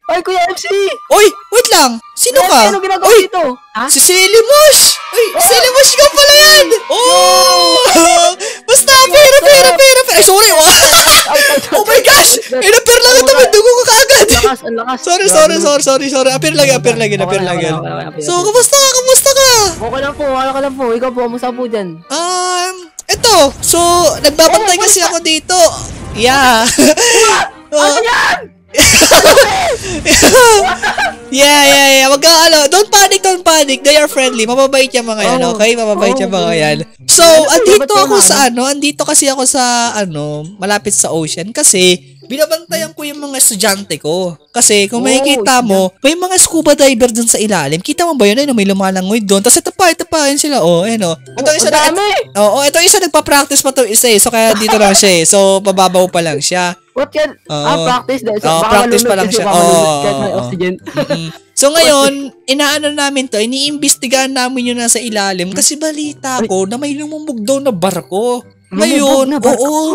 Ay, Kuya MC! Uy, wait lang. Sino ka? Ano ginagawa Uy, dito? Ha? si Selimush! Uy, Selimush ka pala yan! Oh! Basta, pera. Ay, sorry, oh my gosh! Inapir lang ito, may dugo ko kaagad! Ang lakas. Sorry. Apir lang yan. So, kamusta ka? Okay lang po. Ikaw po, kamusta po dyan? Eto. So, nagbabantay kasi ako dito. Yeah. Ano yan? Yeah. Wag ka, don't panic. They are friendly. Mababait yung mga yan, okay? Mababait yung mga yan. So, andito kasi ako sa, malapit sa ocean kasi binabantayan ko yung mga estudyante ko. Kasi kung makikita mo, may mga scuba diver dun sa ilalim. Kita mo ba yun? Ayun, may lumalangoy doon. Tapos ito pa, yun sila. Ito isa nagpa-practice pa to isa eh. So, kaya dito lang siya eh. So, pababaw pa lang siya. What yan? Practice dahil. Practice pa lang siya. Kahit may oxygen. So ngayon, inaano namin to, iniimbestigahan namin yun nasa ilalim kasi balita ko na may lumubog daw na barko. Ngayon,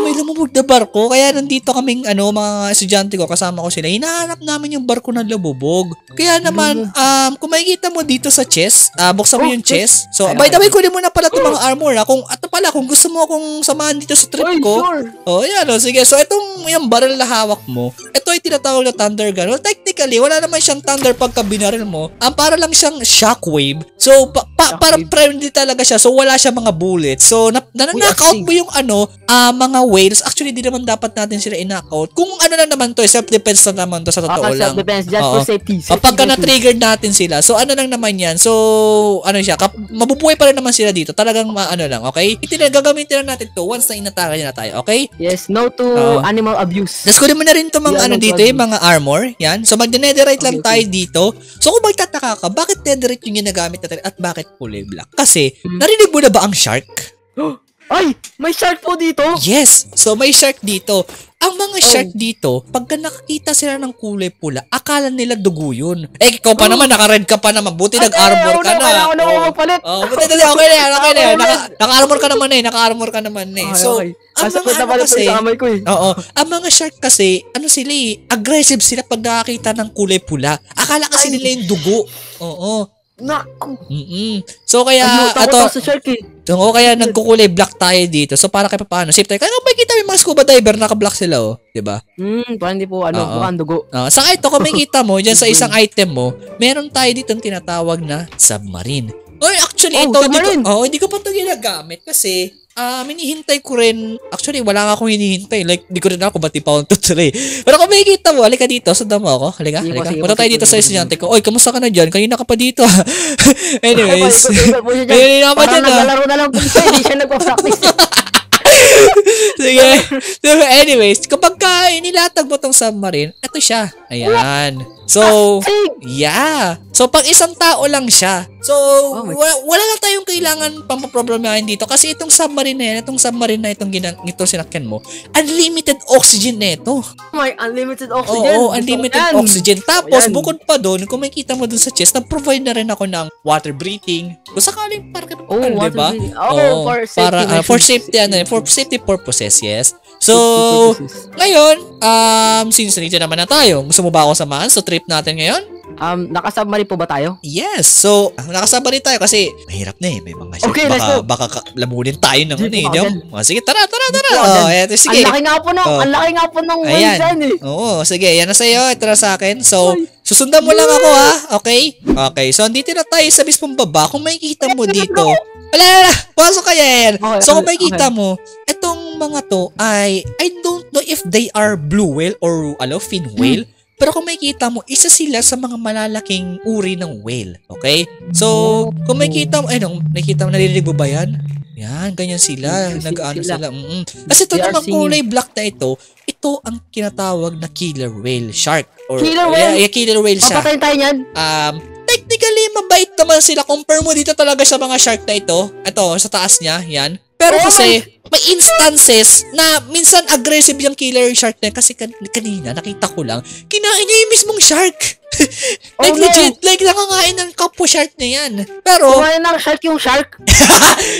may lumubog na barko. Kaya nandito kaming mga estudyante ko, kasama ko sila. Hinahanap namin yung barko na lumubog. Kaya naman, kung makikita mo dito sa chest, buksan mo yung chest. So, by the way, kunin mo na pala itong mga armor. Kung gusto mo akong samahan dito sa trip ko. Sige. So, yung barrel na hawak mo, ito ay tinatawag na thunder gun. Well, technically, wala naman siyang thunder pagka binaril mo. Para lang siyang shockwave. So, parang friendly talaga siya. So, wala siya mga bullets. So, na-knockout mo yung mga whales. Actually, di naman dapat natin sila i-knockout. Kung lang naman to, self-defense na naman to sa totoo lang. Self-defense, just for safety. Pagka na-triggered natin sila. So, lang naman yan. So, mabubuhay pa rin naman sila dito. Talagang lang, okay? Gagamitin lang natin to once na inatake na tayo, okay? Yes, no to animal abuse. Tapos kunin mo na rin to mga dito, yung mga armor. Yan. So, mag-netherite lang tayo dito. So, kung magtataka ka, bakit netherite yung ginagamit natin at bakit kulay black? Kasi, narinig mo na ba ang shark? Ay! May shark po dito? Yes! So, may shark dito. Ang mga shark dito, pagka nakakita sila ng kulay pula, akala nila dugo yun. Ikaw pa naman, naka-red ka pa naman. Buti nag-armor ka na. Buti dali, okay na yan. Naka-armor ka naman eh. So, ang mga shark kasi, aggressive sila pag nakakita ng kulay pula. Akala kasi nila yung dugo. Naku. So kaya sa shark eh. Kaya nagkukulay black tayo dito. So para kahit paano safe tayo. Kaya kung makikita yung mga scuba diver naka-black sila di ba? Parang hindi po mukhang dugo. Saka ito kung makikita mo diyan sa isang item mo, meron tayo dito ang tinatawag na submarine. Actually hindi ko pa ito ginagamit kasi hinihintay ko rin. Actually, wala nga akong hinihintay. Like, di ko rin ako ba't ipawn to tuloy. Pero kung makikita mo, halika dito, sundan mo ako. Halika. Punta tayo dito sa estudyante ko. Oy, kamusta ka na dyan? Kanina ka pa dito. Anyways. Kanina ka pa dyan. Naglalaro na lang po siya. Hindi siya nagpa-practice. Sige. So, anyways, kapag inilatag mo tong submarine, ito siya. Ayan. So, yeah. So, pag isang tao lang siya. So, wala na tayong kailangan pampaproblemahin dito. Kasi itong submarine na itong sinakyan mo, unlimited oxygen na ito. May unlimited oxygen? Oo, unlimited oxygen. Tapos, bukod pa doon, kung makikita mo doon sa chest, nag-provide na rin ako ng water breathing. Kung sakaling diba? For safety purposes, yes. So, ngayon, since nandito naman na tayo, gusto mo ba ako samahan sa trip natin ngayon? Nakasubmarine po ba tayo? Yes. So, nakasubmarine tayo kasi mahirap na eh. May mga shark. Okay, baka lamunin tayo ng sige, tara. Sige. Ang laki nga po ng whale dyan eh. Oo, sige. Yan na sa'yo. Ito na sa akin. So, susundan mo lang ako ha. Okay? Okay. So, andito na tayo sa mismong baba. Kung makikita mo dito. Wala. Pasok ka yan. So, kung makikita mo, itong mga to ay, I don't know if they are blue whale or fin whale. Pero kung makikita mo, isa sila sa mga malalaking uri ng whale. Okay? So, kung makikita mo, nakikita mo, narinig mo ba yan? Yan, ganyan sila. Nag-ano sila. Kasi ito namang kulay black na ito ang kinatawag na killer whale shark. Killer whale? Yeah, killer whale shark. Papatayin tayo yan? Technically, mabait naman sila. Compare mo dito talaga sa mga shark na ito. Ito, sa taas niya. Yan. Pero kasi, may instances na minsan aggressive yung killer shark na kasi kanina nakita ko lang, kinain niya yung mismong shark. Like legit, like nangangain ng kapwa shark na yan. Pero, kumain ng shark yung shark.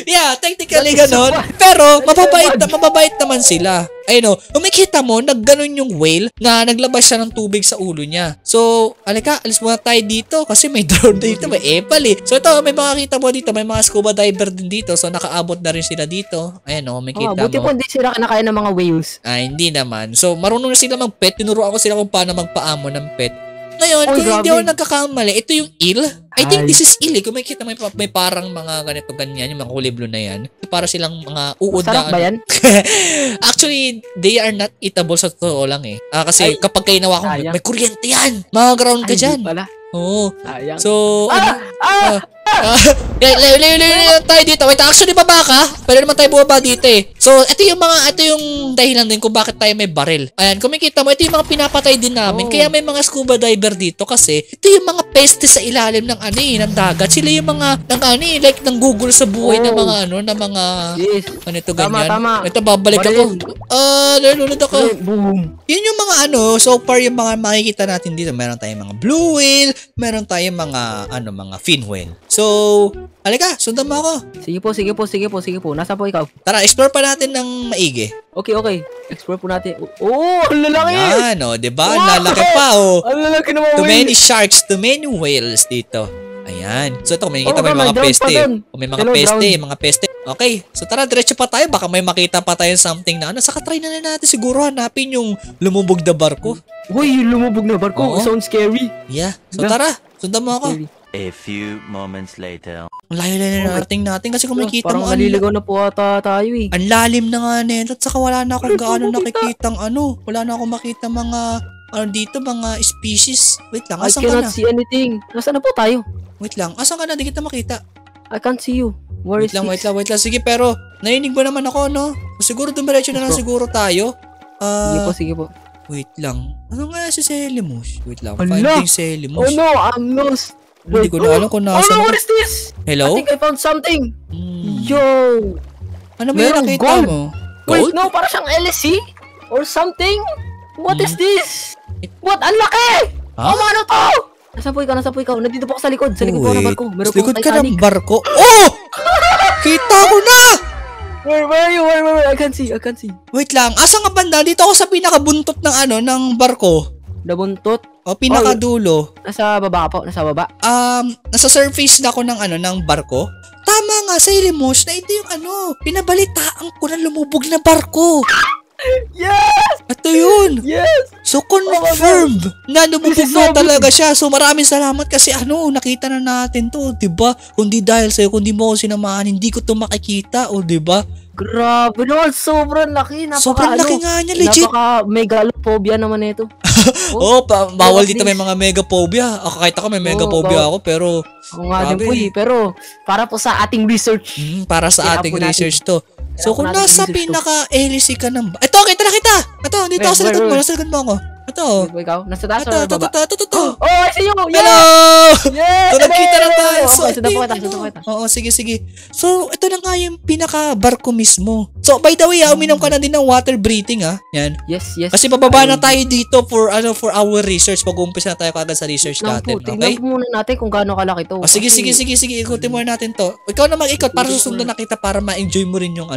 yeah, technically ganon. Pero, mababait naman sila. Ayun o, umikita mo, nagganon yung whale na naglabas siya ng tubig sa ulo niya. So, alika, alis muna tayo dito kasi may drone dito, may epal eh. So, ito, may makakita mo dito, may mga scuba diver din dito. So, nakaabot na rin sila dito. Ayun o, may kita Buti mo. po hindi sila kinakain ng mga whales. Hindi naman. So, marunong na sila mag-pet. Tinuruan ko sila kung paano magpaamo ng pet. Ngayon, kung hindi ako nagkakamali, ito yung eel. I think this is eel eh. Kung makikita may parang mga ganito ganyan, yung mga kulay blue na yan. Para silang mga uod na. Sarap ba yan? Actually, they are not eatable sa totoo lang eh. Kasi kapag kayo nawa ko, may kuryente yan. Mga-ground ka dyan. Oo. So, layo tayo dito. Wait, actually baba ka. Pwede naman tayo bumaba dito eh. So, ito yung dahilan din kung bakit tayo may baril. Ayan, kung makikita mo, ito yung mga pinapatay din namin. Kaya may mga scuba diver dito kasi ito yung mga peste sa ilalim ng ng dagat. Sila yung mga like nanggugol sa buhay ng mga ng mga ganito ganyan. Tama. Ito babalik ako. Lulunod ako. Boom. Yun yung mga so far yung mga makikita natin dito. Meron tayong mga blue whale, meron tayong mga mga fin whale. So, halika, sundan mo ako. Sige po. Nasa po ikaw? Tara, explore pa natin ng maigi. Okay. Explore po natin. Ang lalaki! Yan, diba? Ang lalaki pa, Ang lalaki naman. Too many sharks, too many whales dito. Ayan. So, ito, may makikita may mga peste. May mga peste. Okay, so tara, diretso pa tayo. Baka may makita pa tayo something na Saka try na natin siguro hanapin yung lumubog na barko. Uy, yung lumubog na barko. Sounds scary. Yeah. So, tara, sundan mo ako. A few moments later. Ang layo-layo na natin kasi kung makikita mo. Parang naliligaw na po ata tayo eh. Ang lalim na nga nito. At saka wala na akong gaano nakikitang Wala na akong makita mga dito, mga species. Wait lang, asan ka na? I cannot see anything. Nasaan na po tayo? Wait lang, asan ka na? Di kita makita. I can't see you. Wait lang. Sige, pero nainig mo naman ako, no? Siguro dumiretso na lang siguro tayo. Sige po. Wait lang. Ano nga si Selimus? Wait lang, Hala! finding Selimus. Oh no, I'm lost. Hindi ko na alam kung nasa. Oh no, what is this? Hello? I think I found something. Yo! Ano ba yung nakita gold. mo? Wait, no, parang siyang LSC or something. What is this? What? Ang laki! Huh? Ano to? Nasa po ikaw. Nandito po ako sa likod. Sa likod po ng barko. Meron po likod ka Titanic. ng barko? Oh! Kita ko na! Where are you? I can't see. Wait lang, asan ka banda? Dito ako sa pinakabuntot ng ng barko. Nabuntot? O pinakadulo. Nasa baba po, nasa baba. Nasa surface na ako ng barko. Tama nga, sa Ilimos na ito yung pinabalitaan ko na lumubog na barko. Yes! Ito yun. Yes! So confirmed na lumubog This is na so talaga siya. So maraming salamat kasi nakita na natin to, 'di ba? Kundi dahil sa'yo, kundi mo ako sinamahan, hindi ko to makikita, 'di ba? Grabe naman, sobrang laki. Sobrang laki nga niya, legit. Napaka-megalophobia naman ito. Bawal dito may mga megaphobia. Kahit ako may megaphobia ako, pero ako nga din po pero para po sa ating research. Para sa ating research to. So kung nasa pinaka-LC ka ng ito, kita na kita! Ito, dito ako sa likod mo ako. Ito. Ikaw, nasa taas or baba? Ito. Oh, I see you! Hello! Yes! So, nagkita na tayo. Okay, sundan po kita. Oo, sige. So, ito na nga yung pinaka-barko mismo. So, by the way, uminom ka na din ng water breathing, Yan. Yes. Kasi bababa na tayo dito for our research. Pag-uumpisa na tayo kagad sa research natin, okay? Tingnan po muna natin kung gaano kalaki to. Sige. Ikutin mo natin to. Ikaw na mag-ikot para susundan na kita para ma-enjoy mo rin yung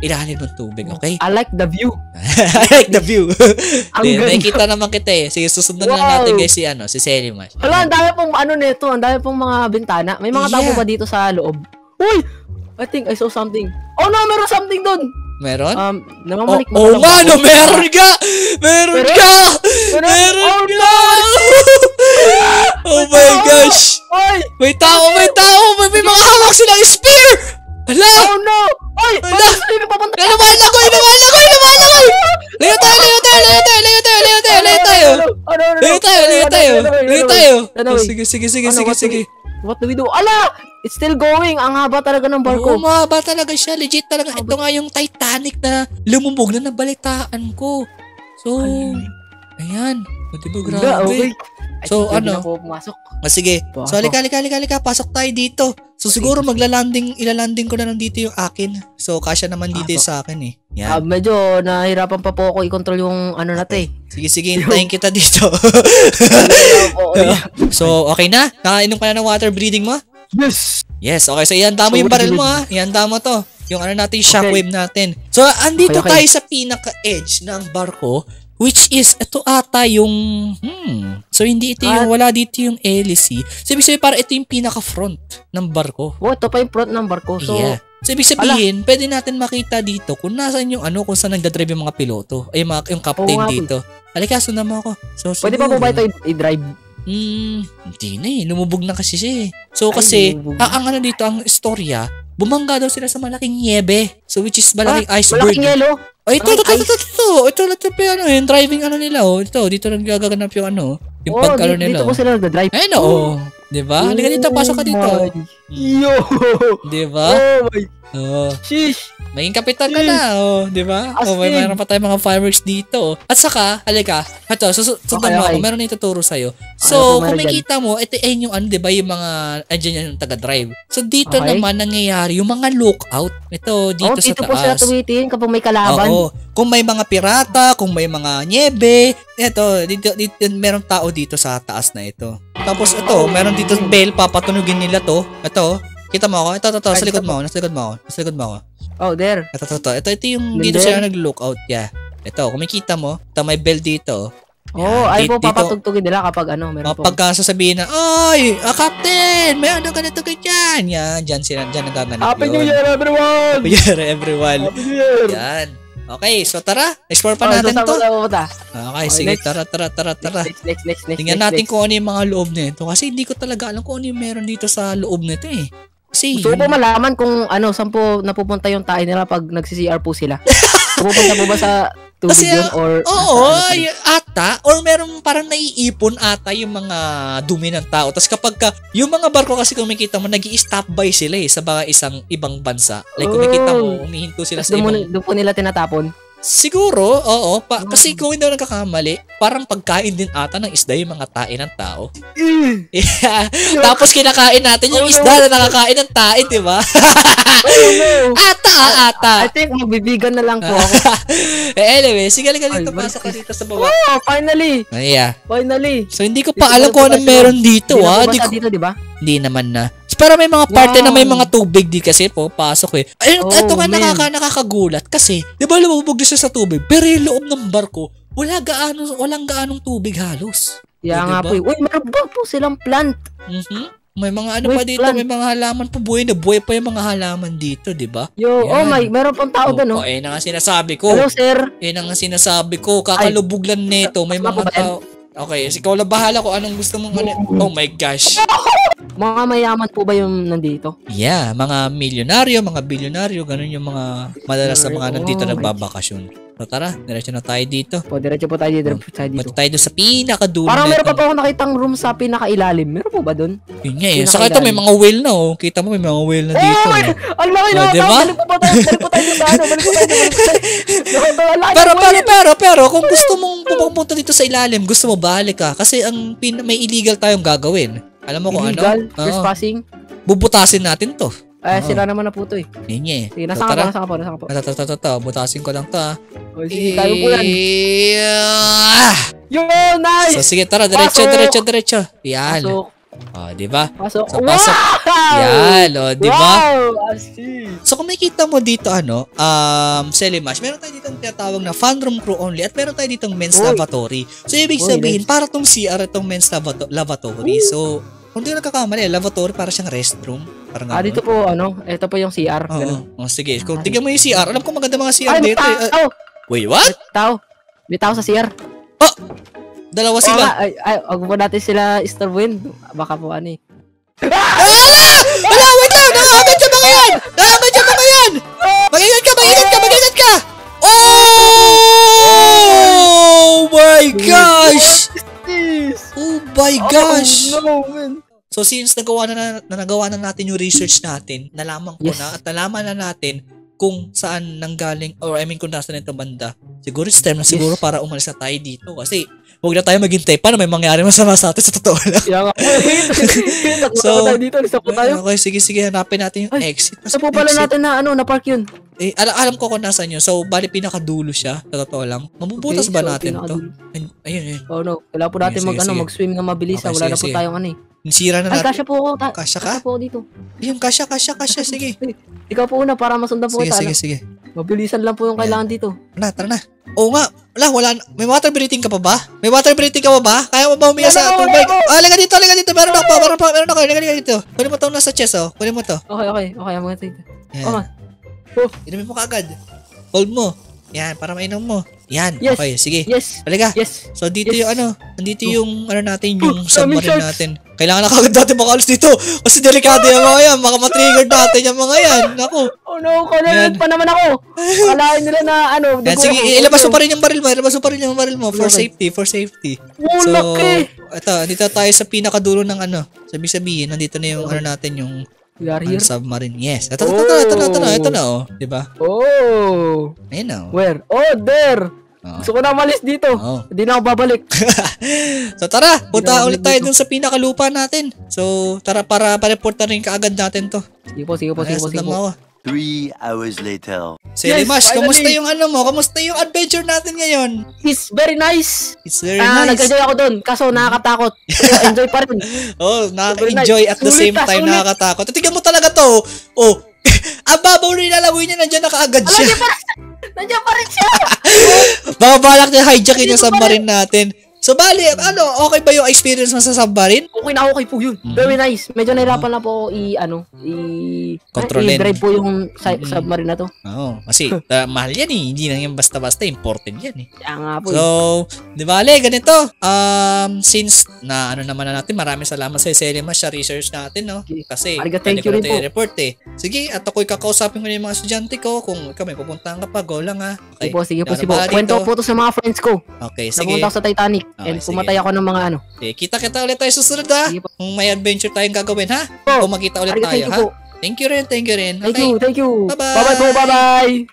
ilalim ng tubig, okay? I like the view. I like the view. Nakikita naman kita eh. Sige, susundan na natin guys si Selimas. Hala, ang dami pong nito. Ang dami pong mga bintana. May mga tao ba dito sa loob? Uy! I think I saw something. Oh no, meron something doon. Meron? Namamalik na meron ka! Meron ka! Oh my gosh! May tao! May mga hawak silang spear! Hala! Oh no! Ay! Hala! Papunta! Inamaan ako! Layo tayo! Sige. What do we do? Ala! It's still going. Ang haba talaga ng barko. Oo, mahaba talaga siya. Legit talaga. Ito nga yung Titanic na lumubog na nabalitaan ko. So, ayan. Diba, grabe. So, sige. So, halika. Pasok tayo dito. So, siguro ilalanding ko na lang dito yung akin. So, kasya naman dito sa akin eh. Yan. Medyo nahirapan pa po ako i-control yung natin. Sige, hintayin kita dito. So, okay na? Nakainom ka na ng water breathing mo? Yes! Yes, okay. So, ihanda mo yung barrel mo ha. Ihanda mo to. Yung ano natin, yung shockwave natin. So, andito tayo sa pinaka-edge ng barko, which is, ito ata yung, So, hindi ito yung, wala dito yung hélice. So, ibig sabihin, para ito yung pinaka-front ng barko. Oh, ito pa yung front ng barko. So, yeah. So, ibig sabihin, pwede natin makita dito kung nasaan yung ano, kung saan nagdadrive yung mga piloto. Ay, yung captain dito. Halika, sundan mo ako. So, pwede pa po ba ito i-drive? Hindi na eh. Lumubog na kasi siya eh. So, kasi, ang ano dito, ang istorya, bumangga daw sila sa malaking niebe. So, which is malaking iceberg. Malaking yelo? Ay, ito, ano, yung driving ano nila, oh. Ito, dito lang gaganap yung ano, yung pagkano nila. Dito po sila nagda-drive. Ayun, oo. Diba? Halika dito, pasok ka dito. Yo! Diba? Oh my... Sheesh! Maging kapitan ka na, diba? Mayroon pa tayong mga fireworks dito. At saka, halika, ito, sundan mo ako, meron na ituturo sa'yo. So, kung makikita mo, ito yung ano, diba, yung mga, andyan yung taga-drive. So, dito naman nangyayari yung mga lookout. Ito, dito sa taas. Dito po sila tumitingin kapag may kalaban. Oo. Kung may mga pirata, kung may mga niebe, ito, dito, meron tao dito sa taas na ito. Tapos ito, meron dito bell, papatunugin nila to. Ito, kita mo ako? Ito, sa likod mo ako. Oh, there. Ito yung dito sila nag-lookout. Yeah. Ito, kung makikita mo, ito may bell dito. Ay po, papatugtugin nila kapag ano, meron po. Pagka sasabihin na, "Oy, Captain, may ano ganito ganyan." Yan, dyan nagaganap yun. Happy New Year, everyone! Happy New Year, everyone. Happy New Year! Yan. Okay, so tara, explore pa natin to. Okay, sige, tara. Next. Tingnan natin kung ano yung mga loob nito. Kasi hindi ko talaga alam kung ano yung meron dito sa loob nito eh. Kasi, gusto ko po malaman kung ano, saan po napupunta yung tayo nila pag nagsi-CR po sila. Pupunta po ba sa tubig yun or... ata. Or meron parang naiipon ata yung mga dumi ng tao. Tapos kapag yung mga barko kasi kung makikita mo, nag-i-stop by sila eh sa mga ibang bansa. Like kung makikita mo, umihinto sila sa ibang... Doon po nila tinatapon? Siguro, oo. Kasi kung hindi ako nagkakamali, parang pagkain din ata ng isda yung mga tae ng tao. Yeah. Tapos kinakain natin yung isda na nakakain ng tae, di ba? Ata. I think magbibigan na lang po ako. Anyway, sige lang dito, pasok ka dito sa baba. Oh, finally! Yeah. Finally! So, hindi ko pa alam kung anong meron dito, Hindi ko dito, di ba? Hindi naman na. Pero may mga parte na may mga tubig di kasi pasok eh. Ayun, ito nga nakakagulat kasi, di ba lumubog din siya sa tubig, pero yung loob ng barko, walang gaanong tubig halos. Nga po. Uy, meron ba po silang plant? May mga ano pa dito, may mga halaman pa, buhay pa yung mga halaman dito, di ba? Meron pang tao doon, no? Na nga sinasabi ko. Hello, sir. Na nga sinasabi ko, kakalubog lang nito, may mga tao. Okay, ikaw lang bahala kung anong gusto mong ano. Oh my gosh. Mga mayaman po ba yung nandito? Yeah, mga milyonaryo, mga bilyonaryo, ganun yung mga madalas sa mga nandito nagbabakasyon. So tara, diretso na tayo dito. Diretso po tayo dito. Punta tayo doon sa pinakadulo. Parang meron pa po ako nakitang room sa pinakailalim. Meron po ba doon? Yun nga eh. Saka ito may mga whale na oh. Kita mo may mga whale na dito. Ang laki na. Diba? Balik po tayo sa ano. Pero kung gusto mong pumunta dito sa ilalim, gusto mo balik ka. Kasi may illegal tayong gagawin. Alam mo kung illegal? ano? Trespassing? Bubutasin natin to. Sira naman na po to eh. Yun nga eh. Sige, nasa ka po. Butasin ko lang to ha. Sige, tayo po yan. Yo, nice! So sige, tara, diretso. Yan. Pasok. Diba? Pasok. So, pasok. Yan, diba? Wow! I see. So kung makikita mo dito Selimash, meron tayo dito tinatawag na fan room crew only at meron tayo dito men's lavatory. So ibig sabihin, para tong CR itong men's lavatory. So kung di ko nagkakamali, lavatory para siyang restroom. Parang dito po, ito po yung CR. Sige. Kung tingnan mo yung CR, alam ko maganda mga CR dito. Wait, what? May tao sa CR. Dalawa sila. Huwag po natin sila istorbuhin. Baka po ano eh. Wala, wait lang! Nakakagad yung mga yan! Mag-ingat ka! Oh my gosh! Oh my gosh! No, man. So since nagawa na natin yung research natin, nalaman na natin kung saan nanggaling, or I mean kung nasa nito banda. Siguro it's time na siguro para umalis na tayo dito. Kasi huwag na tayo maghintay pa na may mangyari masama sa atin sa totoo lang. Kaya nga. So, tayo dito. Lista po tayo. Okay, sige, hanapin natin yung exit. Sa po pala natin na na-park yun. Alam ko kung nasan yun. So, bali pinakadulo siya. Sa totoo lang. Mabubutas ba natin to? Ayun. Oh no. Kailangan po natin mag-swim na mabilis. Okay, Wala na po sige. tayong Sira na Ay, natin. kasya po ako. Kasya ka? Kasya po ako dito. Yung kasya. Sige. Ikaw po una para masundan po kita. Sige. Mabilisan lang po yung kailangan dito. Tara na. Oo nga. Wala. May water breathing ka pa ba? Kaya mo ba humiya sa Wala tubig? ako. Halika dito. Meron ako. Halika dito. Kunin mo to nasa chest, oh. Kunin mo to. Okay. Ang mga dito. Yan. Oh, Inumin mo kaagad. Hold mo. Yan, para mainom mo. Yan. Yes. Okay, sige. yes. Halika. Yes. So, dito Yes. yung nandito yung natin, yung Daming submarine sharks. natin. Kailangan na kagad natin makaalis dito. Kasi delikado yung mga yan. Baka matrigger natin yung mga yan. Naku. Oh no, Yan. pa naman ako. Akalain nila na Yan, sige, ilabas mo pa rin yung baril mo. For safety. Oh, So, laki. dito tayo sa pinakadulo ng sabihin, nandito na yung natin, yung We are here. submarine. Yes. Ito na, oh. Diba? Oh. Ayun, oh. Where? Oh, there. Oh. Gusto ko na malis dito. Oh. Hindi na ako babalik. So tara, punta Hindi na ulit tayo dito. dun sa pinakalupa natin. So tara, para pa-report na rin kaagad natin to. Sige po. Ayos lang ako. 3 hours later. So Yes, Limash, finally. kamusta yung mo? Kamusta yung adventure natin ngayon? It's very nice. It's very nice. Nag-enjoy ako doon. Kaso nakakatakot. Pero enjoy pa rin. Oh, Very nakaka-enjoy at the nice. same time Sulit. nakakatakot. Tingnan mo talaga to. Oh, ang babaw na ilalawin niya, nandiyan na kaagad siya. Nandiyan pa rin siya. Baka balak niya hijackin yung submarine natin. So bali, okay ba yung experience mo sa submarine? Okay po yun. Very nice. Medyo nahirapan na po Kontrolin. i-drive po yung submarine na to. Oo, kasi mahal yan eh. Hindi lang yan basta-basta. Important yan eh. Kaya nga po. So, di ba, ganito. Since naman na natin, maraming salamat sa Limash sa research natin, no? Kasi, Thank you rin po. report eh. Sige, at ako'y kakausapin ko na yung mga estudyante ko. Kung ikaw may pupuntahan ka pa, go lang ha. Okay. Sige po. Wala ba Kwento dito? po to sa mga friends ko. Okay, sige. Napunta ako sa Titanic. Okay, And sige. pumatay ako ng mga Okay, kita ulit tayo susunod ha. Sige po. Kung may adventure tayong gagawin ha. Po. Kung magkita ulit Thank tayo you ha. po. Thank you rin. Thank you. Okay. Thank you. Bye-bye. Bye-bye po. Bye-bye.